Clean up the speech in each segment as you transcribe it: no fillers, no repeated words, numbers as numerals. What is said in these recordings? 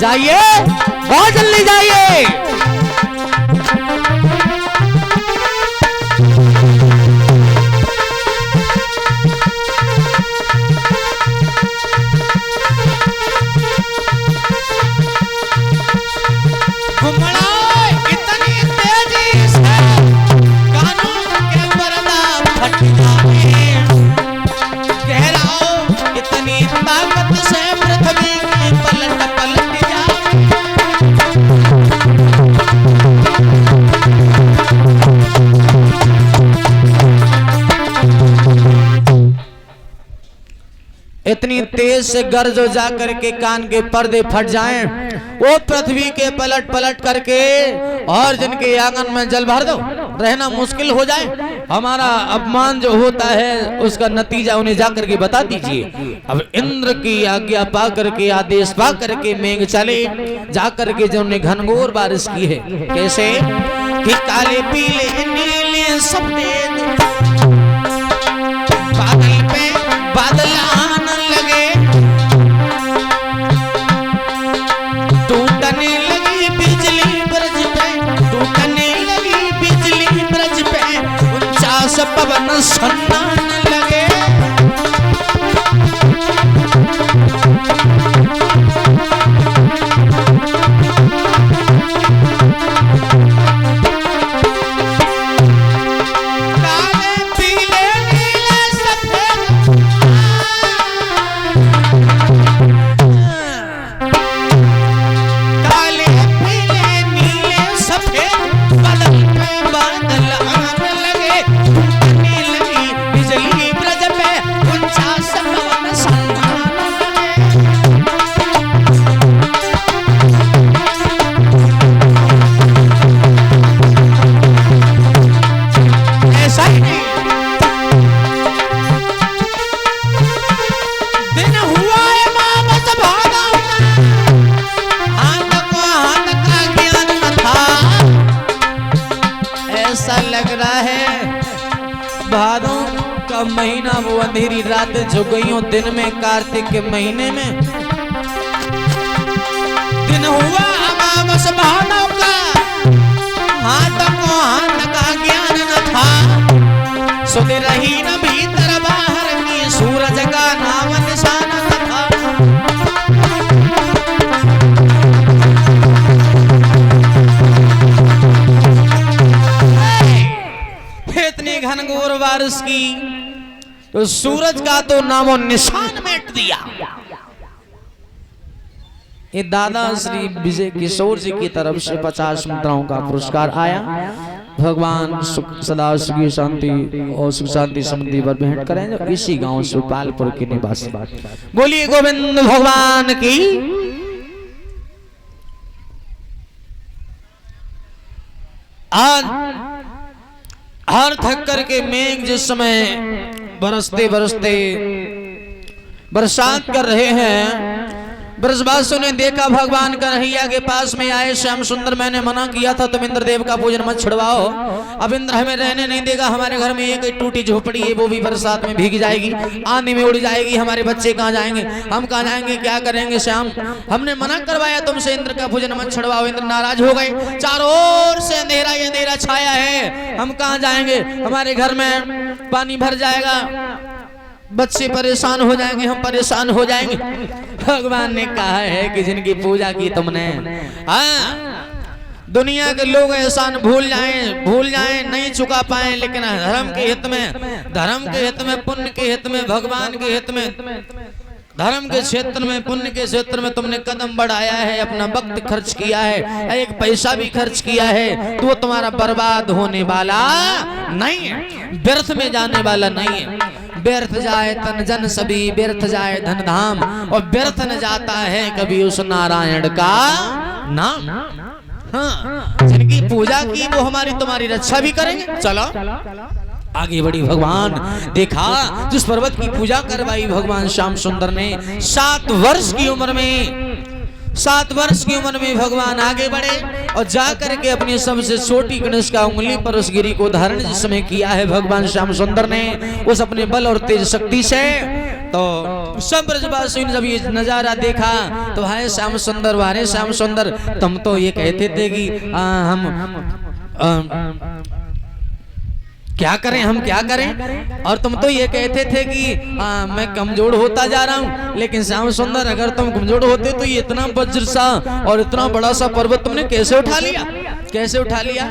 जाइए, बहुत जल्दी जाइए। इतनी तेज से गरज हो जा करके कान के पर्दे फट जाएं, वो पृथ्वी के पलट पलट करके और जिनके आंगन में जल भर दो, रहना मुश्किल हो जाए। हमारा अपमान जो होता है उसका नतीजा उन्हें जा करके बता दीजिए। अब इंद्र की आज्ञा पा करके, आदेश पा करके मेघ चले जा करके जो उन्हें घनघोर बारिश की है। कैसे कि काले पीले नीले सफेद बादल पे बादल आने लगे, टूटने लगी बिजली ब्रज पे, टूटने लगी बिजली ब्रज पे, 49 पवन सन्नाने लगे। महीना वो अंधेरी रात जो गई दिन में, कार्तिक के महीने में दिन हुआ अमावस भादों का, हाथ को हाथ का ज्ञान न था, सुध रही न भीतर बाहर की, सूरज का नाम निशान न था। इतनी घनघोर बारिश की तो सूरज का तो नामो निशान मिट दिया। ये दादा श्री विजय किशोर जी की तरफ से 50 मुद्राओं का पुरस्कार आया। भगवान सदा सुखी शांति और सुख शांति समृद्धि पर भेंट करें जो इसी गांव सुपालपुर के निवासी। बोलिए गोविंद भगवान की। आज हर थक करके मेघ जिस समय बरसते बरसते बरसात कर रहे हैं, ब्रजवासियों ने देखा भगवान कन्हैया के पास में आए। श्याम सुंदर मैंने मना किया था तुम इंद्र देव का पूजन मत छुड़वाओ, अब इंद्र हमें रहने नहीं देगा, हमारे घर में एक टूटी झोपड़ी है वो भी बरसात में भीग जाएगी, आंधी में उड़ जाएगी, हमारे बच्चे कहाँ जाएंगे, हम कहाँ जाएंगे, क्या करेंगे श्याम, हमने मना करवाया तुमसे इंद्र का पूजन मत छुड़वाओ। इंद्र नाराज हो गए, चारों ओर से अंधेरा ही अंधेरा छाया है, हम कहाँ जाएंगे, हमारे घर में पानी भर जाएगा, बच्चे परेशान हो जाएंगे, हम परेशान हो जाएंगे। भगवान ने कहा है कि जिनकी पूजा की तुमने, दुनिया के लोग एहसान भूल जाएं नहीं चुका पाए, लेकिन धर्म के हित में पुण्य के हित में भगवान के हित में धर्म के क्षेत्र में पुण्य के क्षेत्र में तुमने कदम बढ़ाया है, अपना वक्त खर्च किया है, एक पैसा भी खर्च किया है, तो वो तुम्हारा बर्बाद होने वाला नहीं है, व्यर्थ में जाने वाला नहीं है। व्यर्थ जाए तन जन सभी, व्यर्थ जाए धन धाम, और व्यर्थ न जाता है कभी उस नारायण का नाम। हाँ, जिनकी पूजा की वो हमारी तुम्हारी रक्षा भी करेंगे। चलो आगे बढ़ी। भगवान देखा जिस पर्वत की पूजा करवाई भगवान श्याम सुंदर ने, 7 वर्ष की उम्र में भगवान आगे बढ़े और जाकर के अपनी सबसे छोटी गणेश का उंगली पर उस गिरी को धारण जिस समय किया है भगवान श्याम सुंदर ने, उस अपने बल और तेज शक्ति से तो सब ब्रजवासियों ने जब ये नजारा देखा तो हाय श्याम सुंदर, वारे श्याम सुंदर, तुम तो ये कहते थे कि हम क्या करें, हम क्या करें, और तुम तो ये कहते थे कि मैं कमजोर होता जा रहा हूँ। लेकिन श्याम सुंदर, अगर तुम कमजोर होते तो ये इतना वज्र सा और इतना बड़ा सा पर्वत तुमने कैसे उठा लिया, कैसे उठा लिया?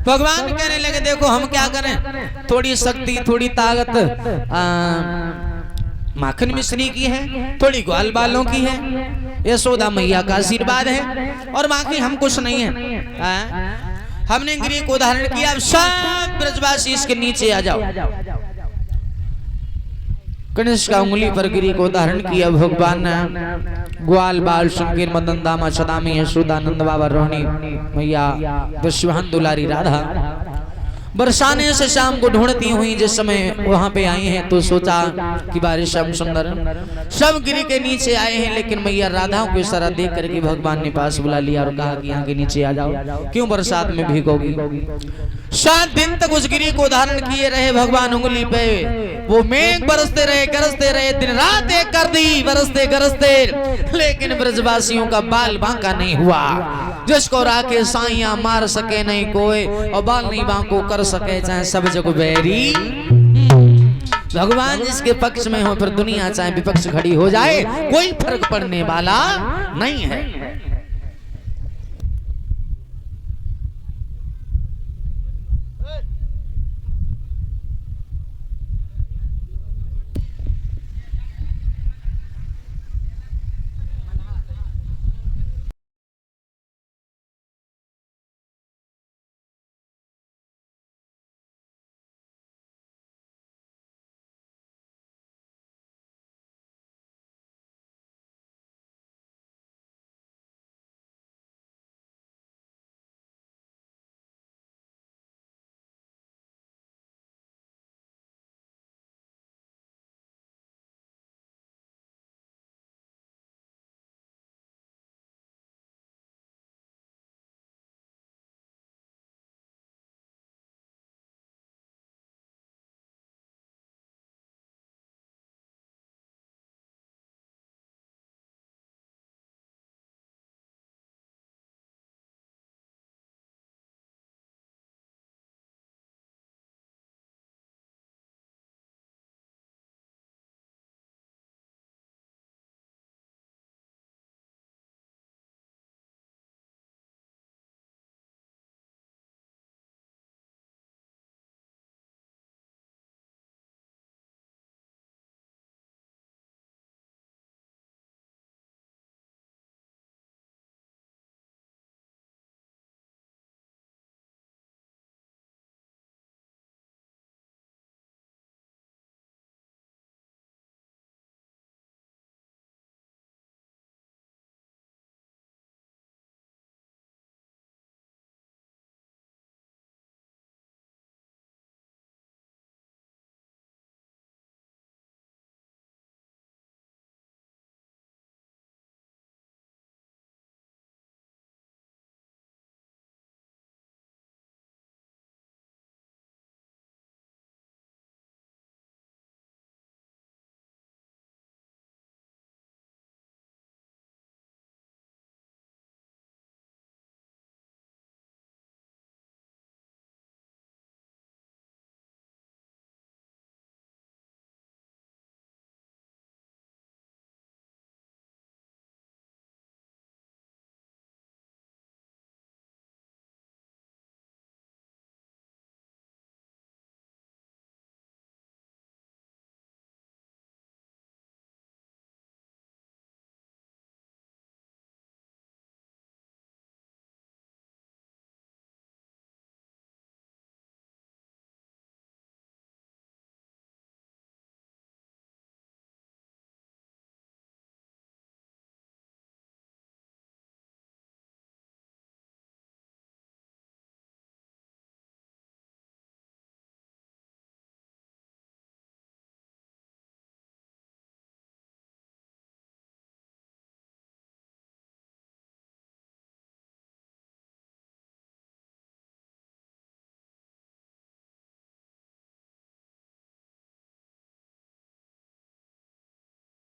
भगवान कहने लगे देखो हम क्या करें, थोड़ी शक्ति थोड़ी ताकत माखन मिश्री की है, थोड़ी ग्वाल बालों की है, यशोदा मैया का आशीर्वाद है, और बाकी हम कुछ नहीं है। हमने गिरी को उदाहरण किया। अब सब ब्रजवासी इसके नीचे आ जाओ। गणेश का उंगली पर गिरी को उदाहरण किया। भगवान ने ग्वाल बाल शंकर मदन दामा सदामी यशोदा नंद बाबा रोहिणी मैया विश्वाहन दुलारी राधा बरसाने से शाम को ढूंढती हुई जिस समय वहां पे आई हैं तो सोचा कि बारिश श्याम सुंदर सब गिरी के नीचे आए हैं, लेकिन मैया राधा को इशारा देख करके भगवान ने पास बुला लिया और कहा कि यहाँ के नीचे आ जाओ, क्यों बरसात में भीगोगी। 7 दिन तक उस गिरी को धारण किए रहे भगवान उंगली पे, वो मेघ बरसते रहे गरजते रहे, दिन रात एक कर दी बरसते गरजते, लेकिन ब्रजवासियों का बाल बांका नहीं हुआ। जिसको राखे साइया मार सके नहीं कोई, और बाल नहीं बांको कर सके चाहे सब जग बैरी। भगवान जिसके पक्ष में हो फिर दुनिया चाहे विपक्ष खड़ी हो जाए, कोई फर्क पड़ने वाला नहीं है।